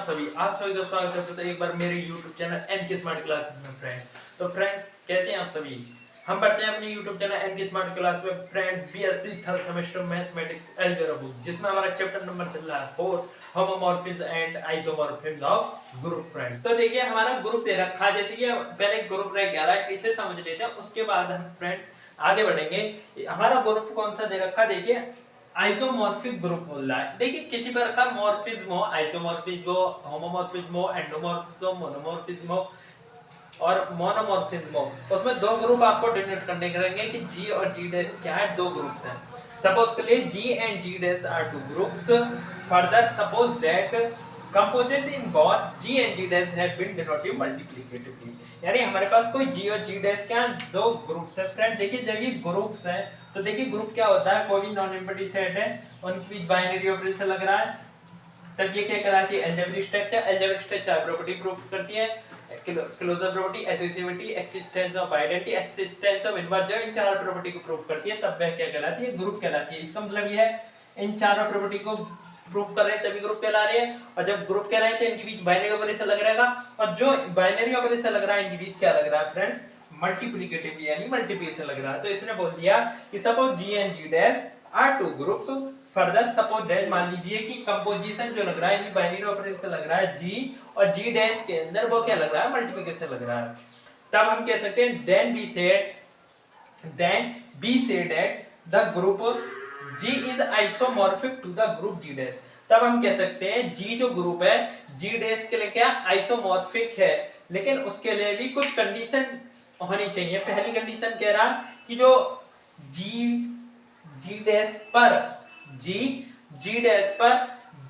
आप सभी का स्वागत करते हैं एक बार मेरे YouTube channel NK smart classes में फ्रेंड। तो फ्रेंड कैसे हैं आप सभी। हम पढ़ते हैं अपने YouTube channel NK smart class में friend BSc third semester mathematics algebra book, जिसमें हमारा चैप्टर नंबर चल रहा है 4 homomorphism and isomorphism of group friend. तो देखिए हमारा ग्रुप दे रखा है, जैसे कि पहले ग्रुप रह गया है, इसे समझ लेते हैं, उसके बाद हम फ्रेंड आगे बढ़ेंगे। हमारा ग्रुप कौन सा दे रखा है, देखिए आइसोमॉर्फिक ग्रुप बोल रहा है। देखिए किसी प्रकार का मॉर्फिज्म हो, आइसोमॉर्फिज्म हो, होमोमॉर्फिज्म हो, एंडोमॉर्फिज्म, मोनोमॉर्फिज्म हो और मोनोमॉर्फिज्म हो, उसमें दो ग्रुप आपको डिनोट करने रहेंगे कि जी और जी डैश क्या है, दो ग्रुप्स हैं। सपोज के लिए G and G dash are two groups. Further suppose that composite in both g and g dash have been denoted multiplicatively। यानी हमारे पास कोई g और g dash क्या दो ग्रुप्स है फ्रेंड। देखिए जब ये ग्रुप्स हैं तो देखिए ग्रुप क्या होता है, कोई भी नॉन एम्प्टी सेट है उनके बीच बाइनरी ऑपरेशन लग रहा है, तब ये क्या कहलाती है, algebraic structure. Algebraic structure property prove करती है, closure property, associativity, existence of identity, existence of inverse, जब इन चार प्रॉपर्टी को प्रूव करती है तब वह क्या कहलाती है, ग्रुप कहलाती है। इसका मतलब ये है इन चारों प्रॉपर्टी को प्रूफ कर रहे हैं तभी ग्रुप कहला रही है, और जब ग्रुप कह रहे हैं तो इनके बीच बाइनरी ऑपरेशन लग रहेगा, और जो बाइनरी ऑपरेशन लग रहा है इनके बीच क्या लग रहा है फ्रेंड, मल्टीप्लिकेटिव यानी मल्टीप्लिकेशन लग रहा है। तो इसने बोल दिया कि suppose G and G dash are two groups. Further suppose that मान लीजिए कि कंपोजिशन जो लग रहा है, बाइनरी ऑपरेशन लग रहा है जी, और जी डैश के अंदर वो क्या लग रहा है, मल्टीप्लिकेशन लग रहा है। तब हम कह सकते हैं then be said that the group G is isomorphic to the group G dash। तब हम कह सकते हैं G जो ग्रुप है G dash के लिए क्या आइसोमॉर्फिक है, लेकिन उसके लिए भी कुछ कंडीशन होनी चाहिए। पहली कंडीशन कह रहा कि जो G dash पर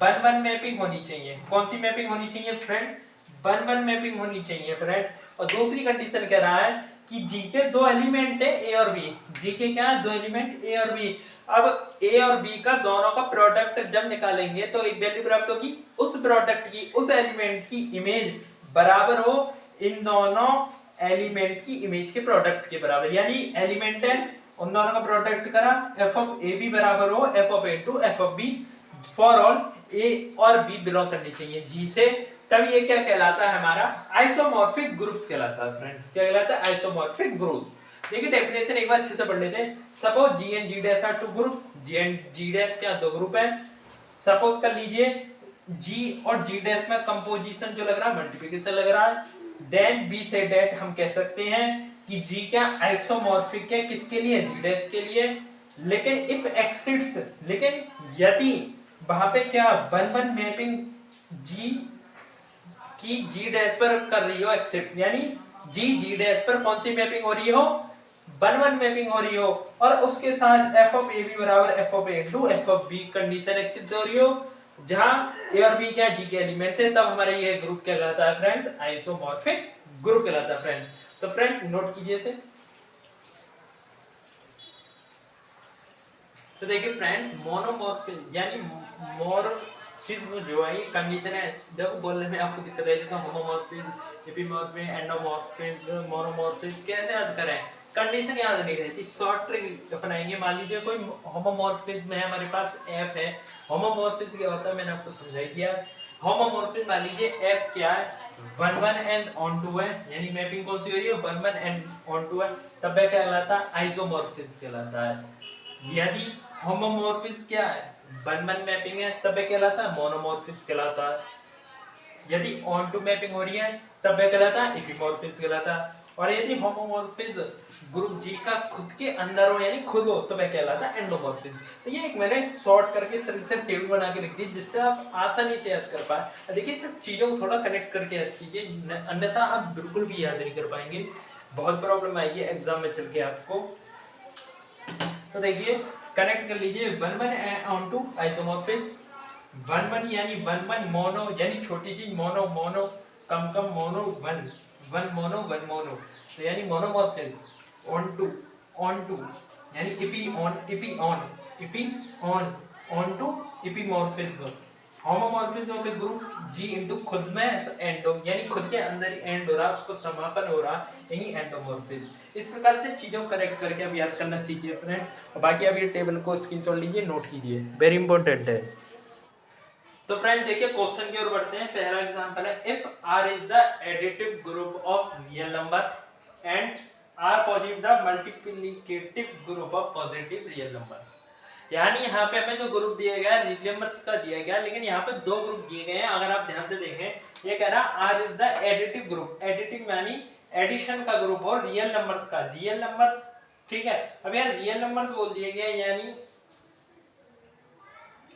1-1 मैपिंग होनी चाहिए। कौन सी मैपिंग होनी चाहिए फ्रेंड्स, 1-1 मैपिंग होनी चाहिए फ्रेंड। और दूसरी कंडीशन कह रहा है कि G के दो एलिमेंट है A और B। G के क्या दो एलिमेंट A और B। अब A और B का दोनों का प्रोडक्ट जब निकालेंगे तो एक वैल्यू प्राप्त होगी, उस प्रोडक्ट की, उस एलिमेंट की इमेज बराबर हो इन दोनों एलिमेंट की इमेज के प्रोडक्ट के बराबर। यानी एलिमेंट है उन दोनों का प्रोडक्ट करा, f ऑफ a b बराबर हो f of a to f of b for all a और b बिलोंग करनी चाहिए G से। तब ये क्या कहलाता है, हमारा आइसोमॉर्फिक ग्रुप्स कहलाता है फ्रेंड्स। क्या कहलाता है, आइसोमॉर्फिक ग्रुप। देखिए डेफिनेशन एक बार अच्छे से पढ़ लेते हैं। Suppose G and G dash are two group, G and G dash क्या दो ग्रुप है। सपोज कर लीजिए जी और जी डैश में कंपोजिशन जो लग रहा है मल्टीप्लिकेशन लग रहा है। देन बी से दैट हम कह सकते हैं कि जी क्या आइसोमॉर्फिक है, किसके लिए, जी डैश के लिए। लेकिन इफ एक्सिड्स, लेकिन यदि वहां पे क्या 1-1 मैपिंग जी की जी डैश पर कर रही हो एक्सिड्स, यानी जी जी डैश पर कौन सी मैपिंग हो रही हो, 1-1 मैपिंग हो रही हो, और उसके साथ f ऑफ a b बराबर f of a into f of b condition exist हो रही हो, जहां a और b क्या g के एलिमेंट्स है, तब हमारा ये ग्रुप कहलाता है फ्रेंड्स आइसोमॉर्फिक ग्रुप कहलाता है फ्रेंड। तो फ्रेंड नोट कीजिए इसे। तो देखिए फ्रेंड मोनोमॉर्फिज्म यानी मॉर्फिज्म जो है ये कंडीशन है, जब बोलने में आपको दिक्कत आएगी तो होमोमॉर्फिज्म, एपिमॉर्फिज्म, एंडोमॉर्फिज्म, मोनोमॉर्फिज्म कैसे याद करें, कंडीशन याद नहीं रहती, शॉर्ट ट्रिक अपनाएंगे। मान लीजिए कोई होमोमॉर्फिज्म है, हमारे पास f है। होमोमॉर्फिज्म क्या होता है मैंने आपको समझा दिया। होमोमॉर्फिज्म मान लीजिए f क्या है, 1-1 एंड ऑनटू है, यानी मैपिंग कौन सी हो रही है, 1-1 एंड ऑनटू है, तब वह कहलाता है आइसोमॉर्फिज्म कहलाता है। यदि होमोमॉर्फिज्म क्या है, 1-1 मैपिंग है, तब वह कहलाता है मोनोमॉर्फिज्म कहलाता है। यदि ऑन टू मैपिंग हो रही है तब वह कहलाता है एपिमॉर्फिज्म कहलाता है। और यदि होमोमॉर्फिज्म ग्रुप जी का खुद के अंदर हो यानी खुद हो तो वह कहलाता है एंडोमॉर्फिज्म। तो ये एक मैंने शॉर्ट करके सिर्फ टेबल बना के लिख दी जिससे आप आसानी से याद कर पाए। देखिए सिर्फ चीजों को थोड़ा कनेक्ट करके याद कीजिए, अन्यथा आप बिल्कुल भी याद नहीं कर पाएंगे, बहुत प्रॉब्लम आएगी एग्जाम में चल के आपको। तो देखिए कनेक्ट कर लीजिए 1-1 ऑन टू आइसोमॉर्फिज्म, 1-1 यानी 1-1 मोनो यानी छोटी चीज, मोनो मोनो कम कम, मोनो 1 मोनो 1 मोनो, तो यानी मोनोमॉर्फिज्म। ऑन टू यानी epi on onto epimorphism. Homomorphism of a group G into खुद में तो एंडो यानी खुद के अंदर ही एंड हो रहा, उसको समापन हो रहा, यही एंडोमॉर्फिज्म। इस प्रकार से चीजों को करेक्ट करके अब याद करना सीखिए फ्रेंड्स। और बाकी अब ये टेबल को स्क्रीनशॉट लीजिए, नोट कीजिए, वेरी इंपॉर्टेंट है। तो फ्रेंड देखिए क्वेश्चन की ओर बढ़ते हैं। पहला एग्जांपल है, if r is the additive group of real numbers and r positive the multiplicative group of positive real numbers. यानी यहाँ पे हमें जो ग्रुप दिया गया है रियल नंबर्स का दिया गया, लेकिन यहाँ पे दो ग्रुप दिए गए हैं। अगर आप ध्यान से देखें, ये कह रहा r is the additive group, additive यानी एडिशन का ग्रुप और रियल नंबर्स का, रियल नंबर्स, ठीक है। अब यार रियल नंबर्स बोल दिए गए, यानी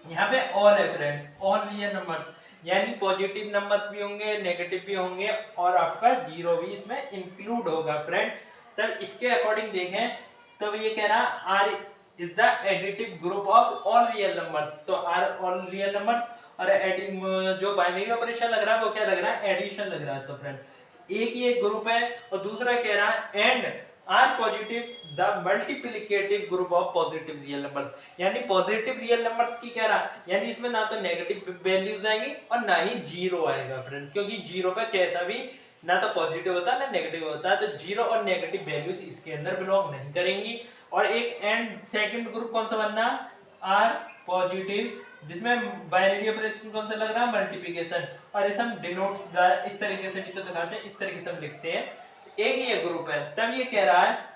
यहाँ पे ऑल है फ्रेंड्स, ऑल रियल नंबर्स, यानी पॉजिटिव नंबर्स भी होंगे, नेगेटिव भी होंगे और आपका जीरो भी इसमें इंक्लूड होगा फ्रेंड्स। तब इसके अकॉर्डिंग देखें, तब ये कह रहा R is the additive group of all real numbers. तो आर ऑल रियल नंबर्स और जो बाइनरी ऑपरेशन लग रहा है वो क्या लग रहा है, एडिशन लग रहा है। तो फ्रेंड एक ये ग्रुप है और दूसरा कह रहा है and R positive the multiplicative group of positive real numbers, यानी पॉजिटिव रियल नंबर्स की कह रहा है, यानी इसमें ना तो नेगेटिव वैल्यूज आएंगी और ना ही जीरो आएगा फ्रेंड, क्योंकि जीरो पे कैसा भी ना तो पॉजिटिव होता है ना नेगेटिव होता है, तो जीरो और नेगेटिव वैल्यूज इसके अंदर बिलोंग नहीं करेंगी। और एक एंड सेकंड ग्रुप कौन सा बनना, आर पॉजिटिव, जिसमें बाइनरी ऑपरेशन कौन सा लग रहा है, मल्टीप्लिकेशन, और इसे हम डिनोट इस तरीके से भी तो दिखाते हैं, इस तरीके से हम लिखते हैं, एक ये ग्रुप है। तब ये कह रहा है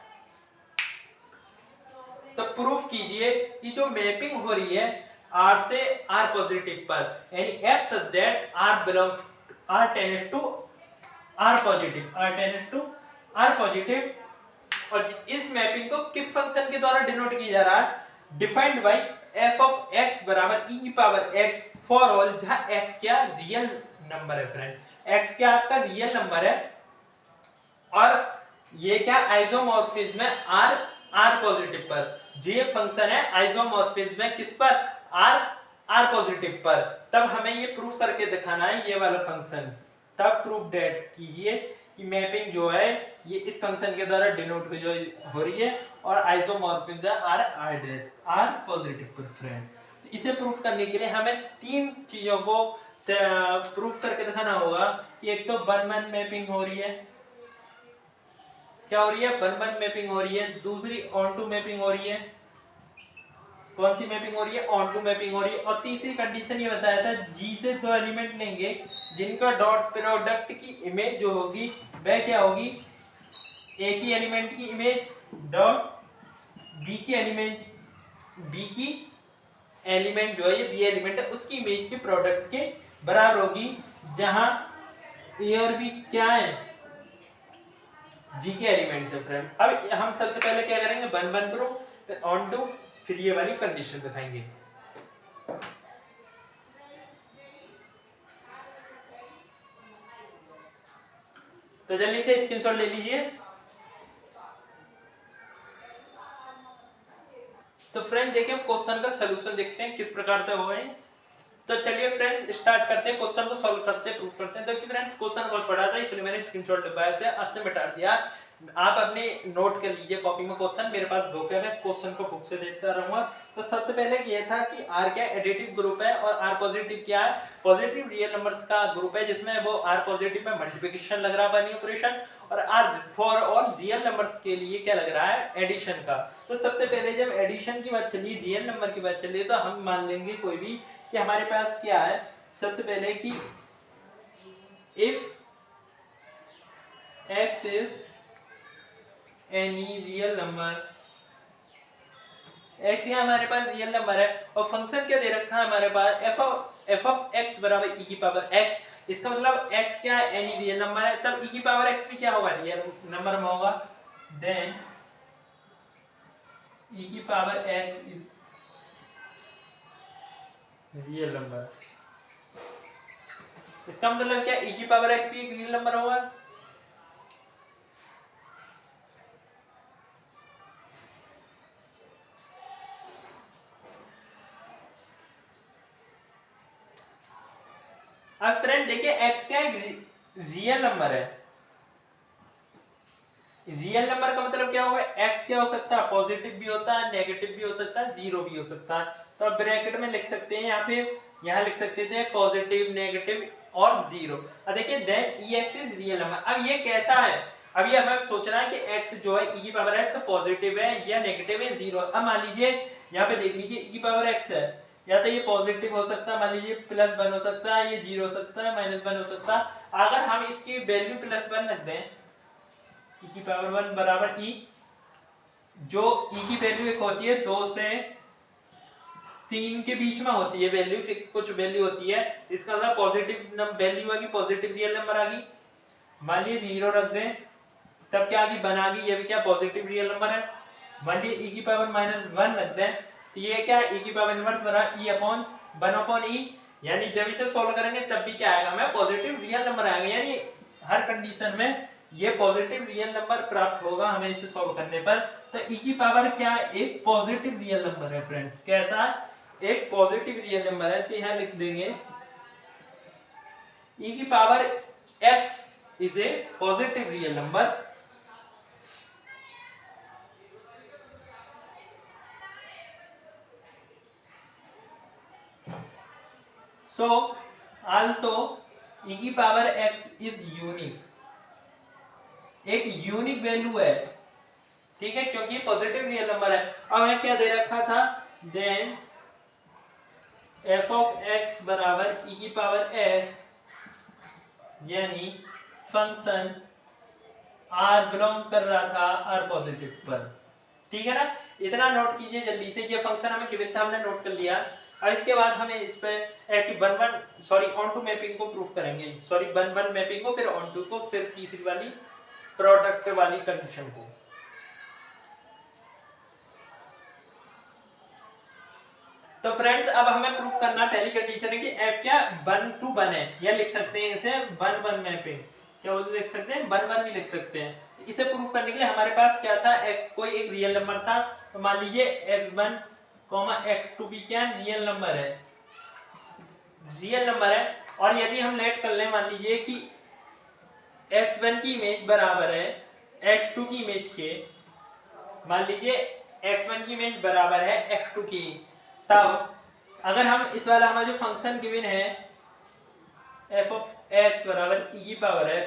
तो प्रूफ कीजिए कि जो मैपिंग हो रही है R से R पॉजिटिव पर, यानी F such that R belongs R tends to R positive, R tends to R positive, और इस मैपिंग को किस फंक्शन के द्वारा डिनोट किया जा रहा है, defined by f of x बराबर e की पावर x फॉर ऑल, जहां x क्या रियल नंबर है फ्रेंड, x क्या आपका रियल नंबर है, और ये क्या आइसोमॉर्फिज्म है r r पॉजिटिव पर, ये फंक्शन है आइसोमॉर्फिज्म है किस पर, r पॉजिटिव पर। तब हमें ये प्रूफ करके दिखाना है ये वाला फंक्शन, तब प्रूफ डेट कीजिए कि मैपिंग जो है ये इस फंक्शन के द्वारा डिनोट हो रही है और आइसोमॉर्फिज्म r पॉजिटिव पर फ्रेंड। इसे प्रूफ करने के लिए हमें तीन चीजों को प्रूफ करके दिखाना होगा कि एक तो वन वन मैपिंग हो रही है, क्या हो रही है, वन वन मैपिंग हो रही है, दूसरी ऑन टू मैपिंग हो रही है, कौन सी मैपिंग हो रही है, ऑन टू मैपिंग हो रही है, और तीसरी कंडीशन ये बताया था G से दो एलिमेंट लेंगे जिनका डॉट प्रोडक्ट की इमेज जो होगी वह क्या होगी, एक ही एलिमेंट की इमेज डॉट बी की एलिमेंट जो है ये बी एलिमेंट है उसकी इमेज के प्रोडक्ट के बराबर होगी, जहां ए और बी क्या है, जी के एलिमेंट्स है फ्रेंड। अब हम सबसे पहले क्या करेंगे, वन वन प्रूफ, फिर ऑन टू, फिर ये वाली कंडीशन दिखाएंगे। तो जल्दी से स्क्रीनशॉट ले लीजिए। तो फ्रेंड देखिए हम क्वेश्चन का सलूशन देखते हैं किस प्रकार से हुआ है। तो चलिए फ्रेंड स्टार्ट करते हैं, क्वेश्चन को सॉल्व करते हैं, प्रूफ करते हैं। देखिए फ्रेंड्स क्वेश्चन बहुत बड़ा था इसलिए मैंने स्क्रीनशॉट लगाया था, आपसे मिटा दिया। आप अपने नोट कर लीजिए कॉपी में क्वेश्चन, मेरे पास बुक है, मैं क्वेश्चन को बुक से देखता रहूंगा। तो सबसे पहले ये था कि R क्या एडिटिव ग्रुप है और R पॉजिटिव क्या है, पॉजिटिव रियल नंबर्स का ग्रुप है जिसमें वो R पॉजिटिव में मल्टीप्लिकेशन लग रहा है बाइनरी ऑपरेशन, और R for all real numbers के लिए क्या लग रहा है, एडिशन का। तो सबसे पहले जब एडिशन की बात चली, रियल नंबर की बात चली, तो हम मान लेंगे कोई भी कि हमारे पास क्या है, सबसे पहले कि if x is any real number, x ये हमारे पास रियल नंबर है और फंक्शन क्या दे रखा है हमारे पास, f ऑफ x बराबर e की पावर x, इसका मतलब x क्या है, एनी रियल नंबर है, तब e की पावर x भी क्या होगा, रियल नंबर में होगा, देन e की power x is real number. इसका मतलब क्या, e की पावर x भी एक रियल नंबर होगा। अब फ्रेंड देखिए x क्या है, रियल नंबर है, रियल नंबर का मतलब क्या होगा, x क्या हो सकता है, पॉजिटिव भी होता है, नेगेटिव भी हो सकता है, जीरो भी हो सकता है। तो अब ब्रैकेट में लिख सकते हैं, यहाँ लिख सकते थे पॉजिटिव, नेगेटिव और जीरो। अब देखिए then ex is real number. अब ये कैसा है, अब ये हमें सोचना है कि x जो है e की पावर x पॉजिटिव है या नेगेटिव है, जीरो। अब मान लीजिए यहाँ पे देख लीजिए e की पावर x है, या तो ये पॉजिटिव हो सकता है, मान लीजिए +1 हो सकता है, ये 0 हो सकता है, -1 हो सकता है। अगर हम इसकी वैल्यू +1 रख दें, e⁻1 बराबर e, जो e की वैल्यू एक होती है 2 से 3 के बीच में होती है वैल्यू, फिक्स कुछ वैल्यू होती है, इसका मतलब पॉजिटिव वैल्यू आ गई, पॉजिटिव रियल नंबर आ गई। मान लीजिए 0 रख दें, तब क्या आ गई, 1 आ गई, ये भी क्या पॉजिटिव रियल नंबर है। मान लीजिए e⁻−1 रख दें, तो ये क्या है, e⁻−1 बराबर e/1/e, यानी जब इसे सोल्व करेंगे तब भी क्या आएगा, हमें पॉजिटिव रियल नंबर आएगा, यानी हर कंडीशन में ये पॉजिटिव रियल नंबर प्राप्त होगा हमें इसे सॉल्व करने पर। तो e की पावर क्या है, एक पॉजिटिव रियल नंबर है फ्रेंड्स, कैसा, एक पॉजिटिव रियल नंबर है। तो यहां लिख देंगे e की power x is a positive real number. So also e की पावर x इज यूनिक, एक यूनिक वैल्यू है, ठीक है, क्योंकि पॉजिटिव रियल नंबर है। अब हमें क्या दे रखा था, देन f ऑफ x बराबर e की पावर x, यानी फंक्शन r बिलोंग कर रहा था r पॉजिटिव पर, ठीक है ना। इतना नोट कीजिए जल्दी से, ये फंक्शन हमें गिवन था, हमने नोट कर लिया। और इसके बाद हमें इस पे ऑन टू मैपिंग को प्रूफ करेंगे, वन वन मैपिंग को, फिर ऑन टू को, फिर तीसरी वाली प्रोडक्ट वाली कंडीशन को। तो फ्रेंड्स अब हमें प्रूफ करना, पहली कंडीशन है कि f क्या 1 to 1 है, या लिख सकते हैं इसे 1 1 मैपिंग, क्या बोलते लिख सकते हैं 1 1 भी लिख सकते हैं। इसे प्रूफ करने के लिए हमारे पास क्या था, x कोई एक रियल नंबर था, तो मान लीजिए x1, x2 भी क्या रियल नंबर है, रियल नंबर है। और यदि हम लेट कर लें, मान लीजिए कि x1 की इमेज बराबर है x2 की इमेज के, मान लीजिए x1 की इमेज बराबर है x2 की, तब अगर हम इस वाला हमारा जो फंक्शन गिवन है f ऑफ x बराबर e की पावर x,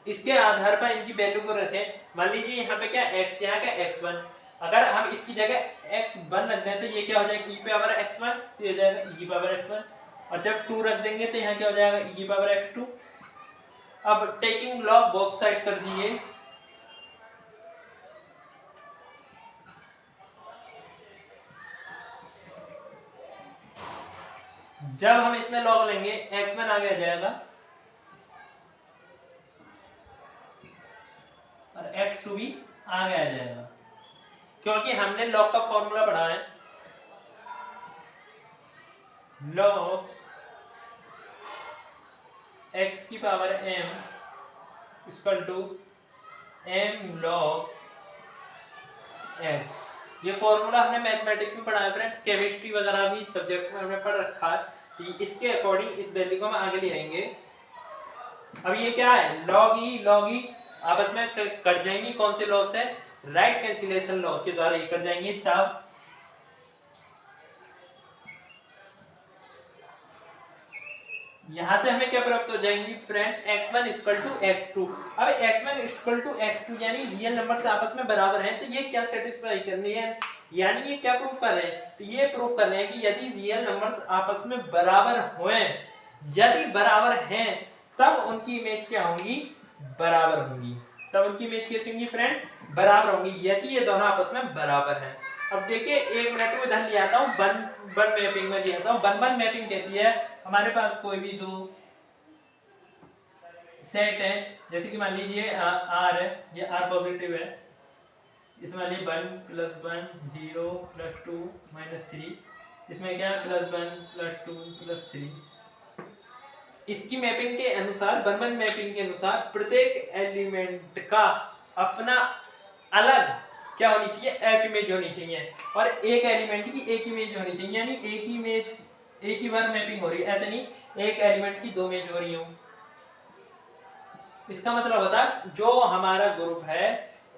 इसके आधार पर इनकी वैल्यू को रखें। मान लीजिए यहाँ पे क्या x, यहाँ का x1, अगर हम इसकी जगह x1 रख दें तो ये क्या हो जाएगा, e पावर x1, तो ये हो जाएगा e की पावर x1, और जब 2 रख देंगे तो यहाँ क्या हो जाएगा, e की पावर x2। अब टेकिंग लॉग बोथ साइड कर दीजिए, जब हम इसमें लॉग लेंगे x1 आगे आ जाएगा और x2 भी आगे आ जाएगा, क्योंकि हमने लॉग का फॉर्मूला पढ़ा है, लॉग x की power m equal to m log x। ये फॉर्मूला हमने मैथमेटिक्स में पढ़ा है फ्रेंड, केमिस्ट्री वगैरह भी सब्जेक्ट में हमने पढ़ रखा है। इसके अकॉर्डिंग इस वैल्यू को हम आगे ले आएंगे। अब ये क्या है, log e आपस में कट जाएंगी, कौन से लॉ से, राइट कैंसिलेशन लॉ के द्वारा ये कट जाएंगी। तब यहां से हमें क्या प्राप्त हो जाएंगी friends, x1 equal to x2। अब x1 इक्वल टू x2 यानी रियल नंबर से आपस में बराबर हैं, तो ये क्या सेटिस्फाई करनी है, यानी ये क्या प्रूफ कर रहे हैं, तो ये प्रूफ कर रहे हैं कि यदि रियल नंबर्स आपस में बराबर हों, यदि बराबर हैं, तब उनकी इमेज क्या होंगी, बराबर होंगी, तब उनकी इमेज कैसी होंगी फ्रेंड, बराबर होंगी, यदि ये दोनों आपस में बराबर हैं। अब देखिए 1 मिनट में इधर लिया था हूं, वन वन मैपिंग में लिया था, वन वन मैपिंग कहती है हमारे पास कोई भी दो सेट है, जैसे कि मान लीजिए r है, ये r पॉजिटिव है, इसमें मान लीजिए 1 + 1 0 + 2 -3, इसमें क्या है +1 + 2 + 3। इसकी मैपिंग के अनुसार, वन वन मैपिंग के अनुसार प्रत्येक एलिमेंट का अपना अलग क्या होनी चाहिए, f इमेज होनी चाहिए, और एक एलिमेंट की एक इमेज होनी चाहिए, यानी एक ही इमेज एक ही बार मैपिंग हो रही है, ऐसे नहीं एक एलिमेंट की 2 इमेज हो रही हो। इसका मतलब होता है जो हमारा ग्रुप है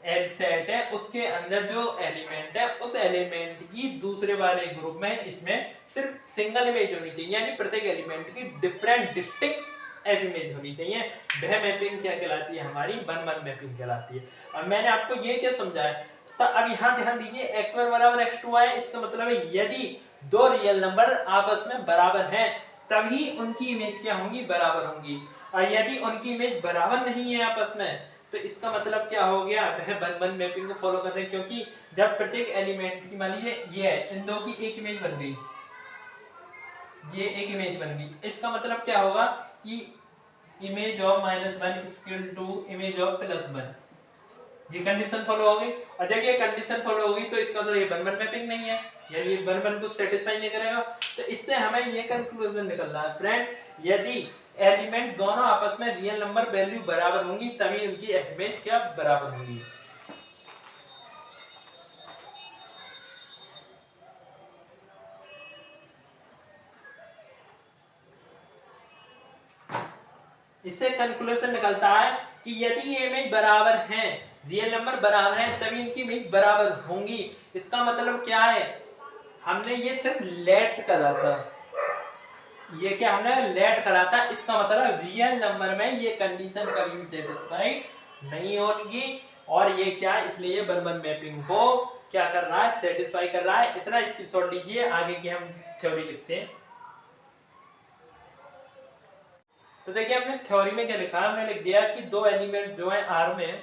एल सेट है, उसके अंदर जो एलिमेंट है उस एलिमेंट की दूसरे वाले ग्रुप में इसमें सिर्फ सिंगल इमेज होनी चाहिए, यानी प्रत्येक एलिमेंट की डिफरेंट डिस्टिंक्ट एफ इमेज होनी चाहिए। वह मैपिंग क्या कहलाती है, हमारी वन वन मैपिंग कहलाती है। और मैंने आपको ये क्या समझाया, तो अब यहाँ ध्यान दीजिए x1 बराबर x2 है, इसका मतलब है यदि दो रियल नंबर आपस में बराबर हैं तभी उनकी इमेज क्या होंगी, बराबर होंगी। और यदि उनकी इमेज बराबर नहीं है आपस में तो इसका मतलब क्या हो गया, वह वन वन मैपिंग को फॉलो कर रहे हैं, क्योंकि जब प्रत्येक एलिमेंट की मान लीजिए ये है, इन दो की एक इमेज बन गई, ये एक इमेज बन गई, इसका मतलब क्या होगा कि image of -1 equal to image of +1, ये कंडीशन फॉलो हो गई। और जब ये कंडीशन फॉलो होगी तो इसका मतलब ये वन वन मैपिंग नहीं है, यानी वन वन को सेटिस्फाई नहीं करेगा। तो इससे हमें ये कंक्लूजन निकल रहा है फ्रेंड्स, यदि एलिमेंट दोनों आपस में रियल नंबर वैल्यू बराबर होंगी तभी उनकी इमेज क्या बराबर होगी। इससे कंक्लूजन निकलता है कि यदि ये इमेज बराबर हैं, रियल नंबर बराबर हैं, तभी इनकी इमेज बराबर होंगी। इसका मतलब क्या है, हमने ये सिर्फ लेट करा था, ये क्या हमने लेट करा था, इसका मतलब रियल नंबर में ये कंडीशन कभी भी सेटिस्फाइड नहीं होगी। और ये क्या, इसलिए वन वन मैपिंग को क्या कर रहा है, सेटिस्फाई कर रहा है। इतना स्क्रीनशॉट लीजिए, आगे की हम थ्योरी लिखते हैं। तो देखिए हमने थ्योरी में क्या लिखा, हमने लिख दिया कि दो एलिमेंट जो है आर में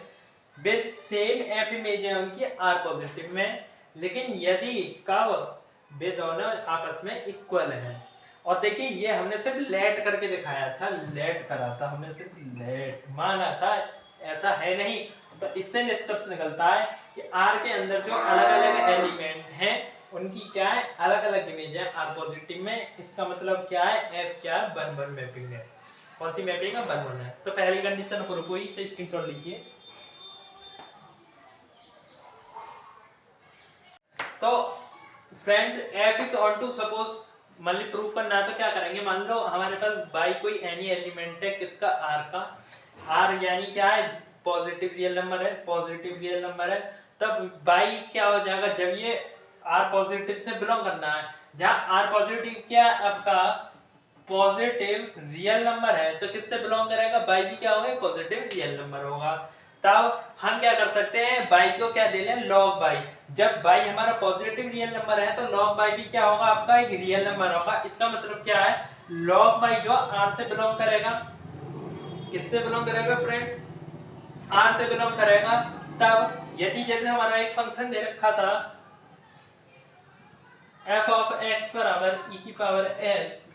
वे सेम एफ इमेज है उनकी आर पॉजिटिव में, लेकिन यदि कब वे दोनों आपस में इक्वल हैं। और देखिए ये हमने सिर्फ लेट करके दिखाया था, लेट करा था हमने, सिर्फ लेट माना था, ऐसा है नहीं। तो इससे निष्कर्ष निकलता है कि आर के अंदर जो अलग अलग एलिमेंट हैं उनकी क्या है, अलग अलग इमेज है आर पॉजिटिव में। इसका मतलब क्या है, एफ क्या है, वन वन मैपिंग है। कौन सी मैपिंग है, वन वन है। तो पहली कंडीशन प्रूफ हुई, से स्क्रीनशॉट लीजिए। तो friends F is onto, suppose मान ली प्रूफ करना है तो क्या करेंगे, मान लो हमारे पास बाई कोई एनी एलिमेंट है, किसका, आर का। आर यानी क्या है, पॉजिटिव रियल नंबर है, पॉजिटिव रियल नंबर है। तब बाई क्या हो जाएगा, जब ये आर पॉजिटिव से बिलोंग करना है, जहां आर पॉजिटिव क्या आपका पॉजिटिव रियल नंबर है, तो किससे बिलोंग करेगा, बाई भी क्या होगा, पॉजिटिव रियल नंबर होगा। तब हम क्या कर सकते हैं, बाई को क्या ले लें, लॉग बाई। जब बाई हमारा पॉजिटिव रियल नंबर है तो लॉग बाई भी क्या होगा, आपका एक रियल नंबर होगा। इसका मतलब क्या है, लॉग बाई जो आर से बिलोंग करेगा, किससे बिलोंग करेगा फ्रेंड्स, आर से बिलोंग करेगा। तब यदि जैसे हमारा एक फंक्शन दे रखा था f ऑफ x बराबर e की पावर s,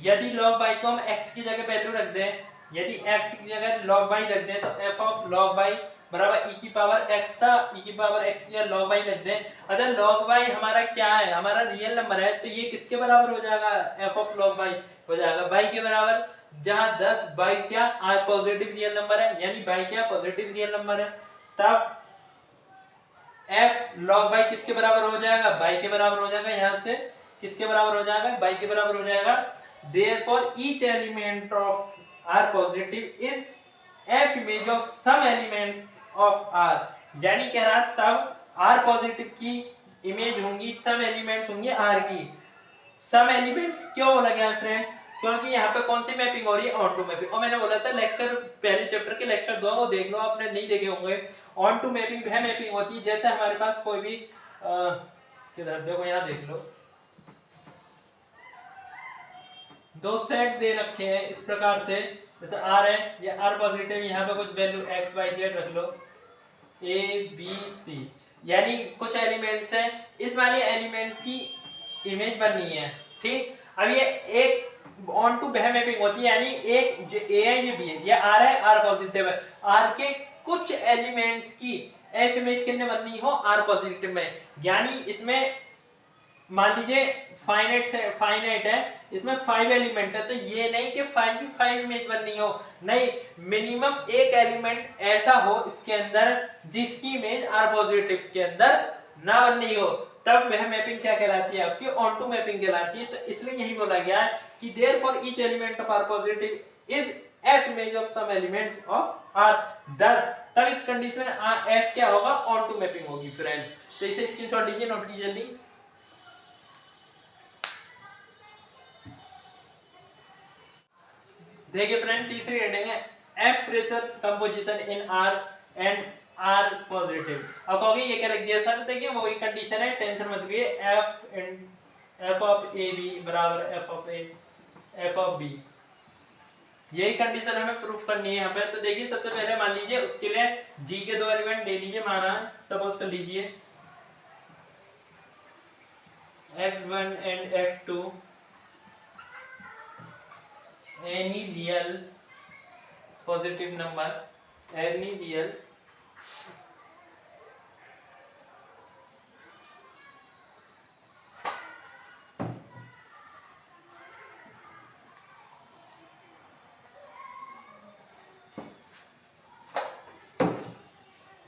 यदि log y को हम x की जगह वैल्यू रख दें, यदि x की जगह log y रख दें तो f ऑफ log y बराबर e की पावर x था, e की पावर x की जगह log y रख दें। अगर log y हमारा क्या है, हमारा रियल नंबर है, तो ये किसके बराबर हो जाएगा, f ऑफ log y हो जाएगा y के बराबर, जहां 10 y क्या r पॉजिटिव रियल नंबर है, यानी y क्या पॉजिटिव रियल नंबर है। तब f log y किसके बराबर हो जाएगा, y के बराबर हो जाएगा, यहां से किसके बराबर हो जाएगा, y के बराबर हो जाएगा। therefore each element of r positive is f image of some elements of r, यानी कह रहा तब r पॉजिटिव की इमेज होंगी, सम एलिमेंट्स होंगे r की। सम एलिमेंट्स क्यों बोला गया फ्रेंड, क्योंकि यहाँ पे कौन सी मैपिंग हो रही है, ऑन टू मैपिंग। और मैंने बोला था लेक्चर, पहले चैप्टर के लेक्चर 2 वो देख लो, आपने नहीं देखे होंगे। ऑन टू मैपिंग वह मैपिंग होती है जैसे हमारे पास कोई भी किधर देखो, यहाँ देख लो, दो सेट दे रखे हैं इस प्रकार से, जैसे आर है, ये आर पॉजिटिव, यहाँ पे कुछ वैल्यू एक्स वाई जेड रख लो, ए बी सी, यानी कुछ एलिमेंट्स हैं, इस वाले एलिमेंट्स की इमेज बननी है, ठीक। अब ये एक ऑन टू वह मैपिंग होती है, यानी एक जो ए है ये बी है, ये आर है, आर पॉजिटिव है, आर के कुछ एलिमेंट्स की एफ इमेज कितने बननी हो, आर पॉजिटिव में। यानी इसमें मान लीजिए फाइनाइट है, इसमें 5 एलिमेंट है, तो ये नहीं कि 5 की 5 इमेज बननी हो, नहीं, मिनिमम एक एलिमेंट ऐसा हो इसके अंदर जिसकी इमेज आर पॉजिटिव के अंदर ना बननी हो, तब वह मैपिंग क्या कहलाती है, आपकी ऑन टू मैपिंग कहलाती है। तो इसलिए यही बोला गया है कि therefore each element of R positive is F image of some elements of R, तब इस कंडीशन में एफ क्या होगा, ऑन टू मैपिंग होगी फ्रेंड्स। तो इसे स्क्रीनशॉट लीजिए, नोट कीजिए जल्दी। देखिए फ्रेंड, तीसरी हेडिंग है F preserves composition in R and R positive. अब कहोगे ये क्या लिख दिया सर, देखिए वही कंडीशन है, टेंशन मत लीजिए। एफ ऑफ ए बी बराबर F of A F of B, यही कंडीशन हमें प्रूफ करनी है यहाँ पे। तो देखिए सबसे पहले मान लीजिए उसके लिए जी के दो एलिमेंट ले लीजिए, माना सपोज कर लीजिए x1 and x2 any real positive number, any real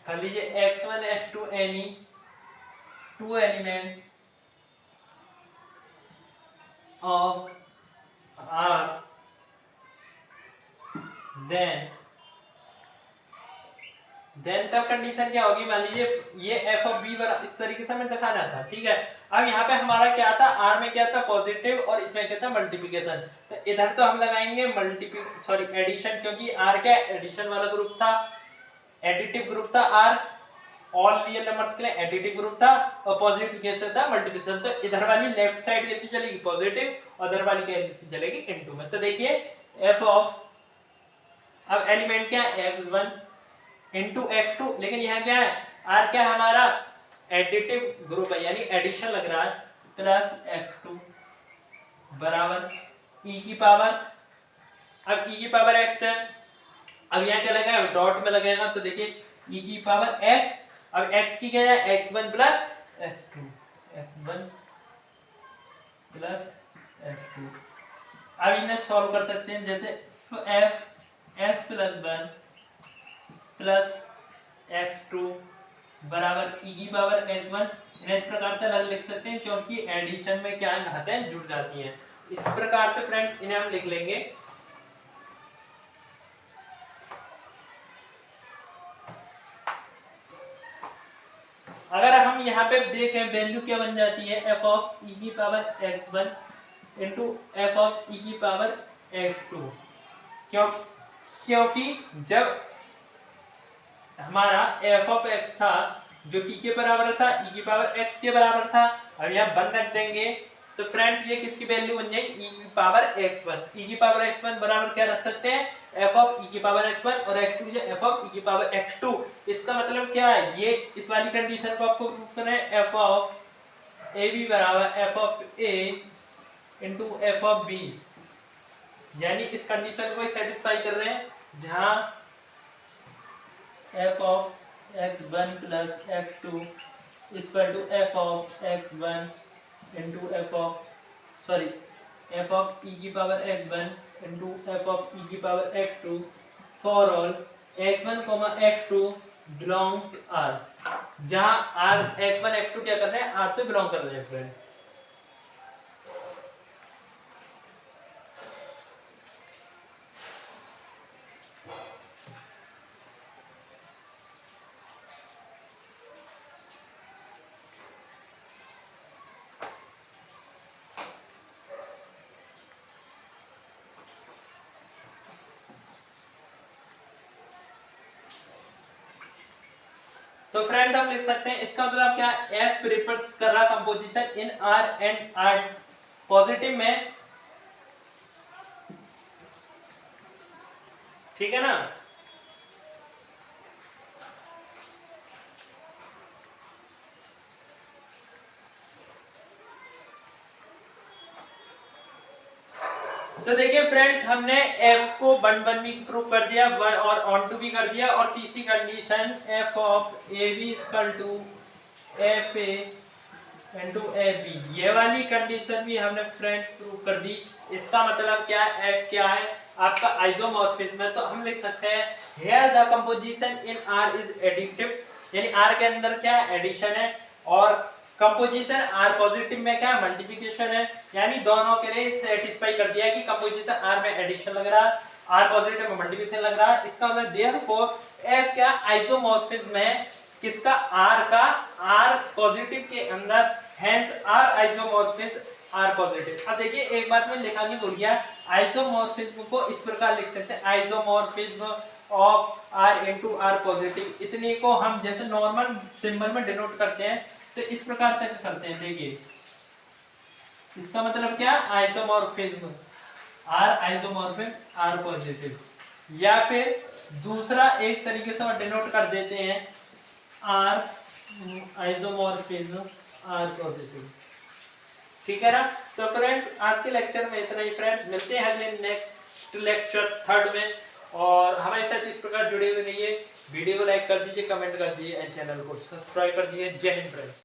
कर लीजिए x1 x2 any two elements of R, then तब कंडीशन क्या होगी, मान लीजिए ये एफ ऑफ बी इस तरीके से हमें दिखाना था, ठीक है। अब यहाँ पे हमारा क्या था, आर में क्या था पॉजिटिव और इसमें क्या था मल्टीप्लिकेशन। तो इधर तो हम लगाएंगे एडिशन, क्योंकि आर क्या एडिशन वाला ग्रुप था, एडिटिव ग्रुप था आर, ऑल रियल नंबर्स के लिए एडिटिव ग्रुप था, और पॉजिटिव कैसे था मल्टीप्लिकेशन। तो इधर वाली लेफ्ट साइड कैसी चलेगी पॉजिटिव, उधर वाली कैसी चलेगी इनटू में। तो देखिए एफ ऑफ, अब एलिमेंट क्या है x1 इंटू x2, लेकिन यहाँ क्या है r क्या हमारा एडिटिव ग्रुप है यानी एडिशन लग रहा है, प्लस x2 बराबर e की पावर, अब e की पावर x है, अब यहाँ क्या लगेगा डॉट में लगेगा, तो देखिए e की पावर x, अब x की क्या है x1 plus x2, x1 plus x2। अब इन्हें सॉल्व कर सकते हैं, जैसे f x plus 1 plus x2 बराबर e की पावर x1, इन्हें इस प्रकार से अलग लिख सकते हैं क्योंकि एडिशन में क्या घातें जुड़ जाती हैं। इस प्रकार से फ्रेंड्स इन्हें हम लिख लेंगे। अगर हम यहाँ पे देखें वैल्यू क्या बन जाती है, f ऑफ e की power x1 into F of e की पावर x2, क्योंकि जब हमारा f ऑफ x था जो की के बराबर था e की पावर x के बराबर था, अब यहाँ बन रख देंगे तो फ्रेंड्स ये किसकी वैल्यू बन जाएगी e की पावर x1, e की पावर x1 बराबर क्या रख सकते हैं f ऑफ e की पावर x1 और x2 जो f ऑफ e की पावर x2। इसका मतलब क्या है, ये इस वाली कंडीशन को आपको प्रूफ करना है, f ऑफ a b बराबर f of a into f of b, यानी इस कंडीशन को सेटिस्फाई कर रहे हैं जहां f of x1 plus x2 is equal to f of x1 into f of e की power x1 into f of e की power x2 for all x1, x2 belongs R, जहां R x1 x2 क्या कर रहे हैं R से belong कर रहे हैं फ्रेंड। तो फ्रेंड हम लिख सकते हैं इसका मतलब क्या, F प्रेफर्स कर रहा composition in R and R positive में, ठीक है ना। तो देखिए फ्रेंड्स हमने f को 1 भी प्रूव कर दिया और ऑन टू भी कर दिया, और तीसरी condition f of a b equal to f a into a b, ये वाली कंडीशन भी हमने फ्रेंड्स प्रूव कर दी। इसका मतलब क्या है, f क्या है आपका आइसोमॉर्फिज्म है, तो हम लिख सकते हैं here the composition in r is additive, यानी r के अंदर क्या एडिशन है और कंपोजिशन R पॉजिटिव में क्या मल्टीप्लिकेशन है, यानी दोनों के लिए सेटिस्फाई कर दिया कि कंपोजिशन R में एडिशन लग रहा है, R पॉजिटिव में मल्टीप्लिकेशन लग रहा है। इसका मतलब देयरफॉर F क्या आइसोमॉर्फिज्म है किसका, R का, R पॉजिटिव के अंदर, hence R isomorphism R positive. अब देखिए एक बात मैं लिखा नहीं भूल गया, आइसोमॉर्फिज्म को इस प्रकार लिख सकते हैं, isomorphism of R into R positive, इतने को हम जैसे नॉर्मल सिंबल में डिनोट करते हैं तो इस प्रकार से करते हैं। देखिए इसका मतलब क्या, isomorphism, R isomorphic R positive, या फिर दूसरा एक तरीके से हम डिनोट कर देते हैं आर आइसोमॉर्फिज्म आर पॉजिटिव। ठीक है ना। तो फ्रेंड्स आज के लेक्चर में इतना ही फ्रेंड्स, मिलते हैं अगले नेक्स्ट लेक्चर थर्ड में, और हमारे साथ इस प्रकार जुड़े हुए रहिए। वीडियो को लाइक कर दीजिए, कमेंट कर दीजिए एंड चैनल को सब्सक्राइब कर दीजिए। जय हिंद फ्रेंड्स।